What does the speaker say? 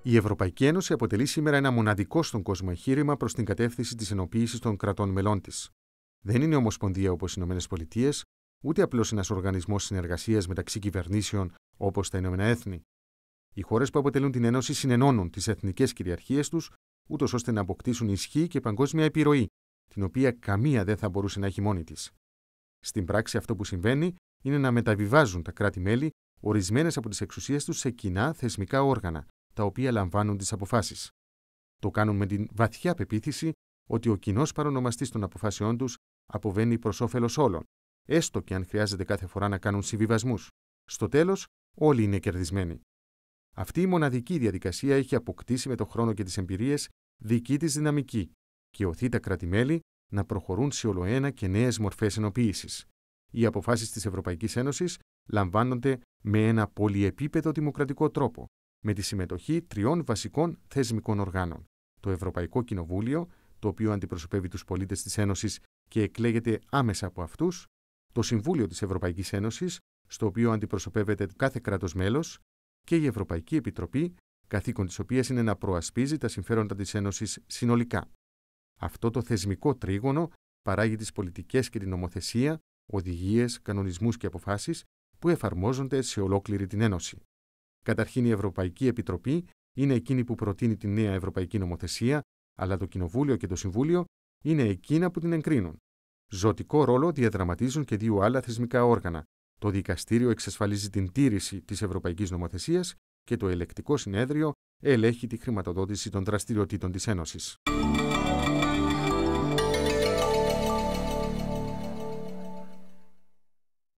Η Ευρωπαϊκή Ένωση αποτελεί σήμερα ένα μοναδικό στον κόσμο εγχείρημα προς την κατεύθυνση της ενοποίησης των κρατών μελών της. Δεν είναι ομοσπονδία όπως οι ΗΠΑ, ούτε απλώς ένας οργανισμός συνεργασίας μεταξύ κυβερνήσεων όπως τα Ηνωμένα Έθνη. Οι χώρες που αποτελούν την Ένωση συνενώνουν τις εθνικές κυριαρχίες τους, ούτως ώστε να αποκτήσουν ισχύ και παγκόσμια επιρροή, την οποία καμία δεν θα μπορούσε να έχει μόνη της. Στην πράξη, αυτό που συμβαίνει είναι να μεταβιβάζουν τα κράτη-μέλη ορισμένες από τις εξουσίες τους σε κοινά θεσμικά όργανα, τα οποία λαμβάνουν τις αποφάσεις. Το κάνουν με την βαθιά πεποίθηση ότι ο κοινός παρονομαστής των αποφάσεών τους αποβαίνει προς όφελος όλων, έστω και αν χρειάζεται κάθε φορά να κάνουν συμβιβασμούς. Στο τέλος, όλοι είναι κερδισμένοι. Αυτή η μοναδική διαδικασία έχει αποκτήσει με τον χρόνο και τις εμπειρίες δική της δυναμική και οθεί τα κράτη-μέλη να προχωρούν σε ολοένα και νέες μορφές ενοποίησης. Οι αποφάσεις της Ευρωπαϊκής Ένωσης λαμβάνονται με ένα πολυεπίπεδο δημοκρατικό τρόπο, με τη συμμετοχή 3 βασικών θεσμικών οργάνων. Το Ευρωπαϊκό Κοινοβούλιο, το οποίο αντιπροσωπεύει τους πολίτες της Ένωσης και εκλέγεται άμεσα από αυτούς, το Συμβούλιο της Ευρωπαϊκής Ένωσης, στο οποίο αντιπροσωπεύεται κάθε κράτος μέλος, και η Ευρωπαϊκή Επιτροπή, καθήκον της οποίας είναι να προασπίζει τα συμφέροντα της Ένωσης συνολικά. Αυτό το θεσμικό τρίγωνο παράγει τις πολιτικές και την νομοθεσία, οδηγίες, κανονισμούς και αποφάσεις που εφαρμόζονται σε ολόκληρη την Ένωση. Καταρχήν, η Ευρωπαϊκή Επιτροπή είναι εκείνη που προτείνει τη νέα Ευρωπαϊκή Νομοθεσία, αλλά το Κοινοβούλιο και το Συμβούλιο είναι εκείνα που την εγκρίνουν. Ζωτικό ρόλο διαδραματίζουν και 2 άλλα θεσμικά όργανα. Το Δικαστήριο εξασφαλίζει την τήρηση της Ευρωπαϊκής Νομοθεσίας και το Ελεκτικό Συνέδριο ελέγχει τη χρηματοδότηση των δραστηριοτήτων της Ένωσης.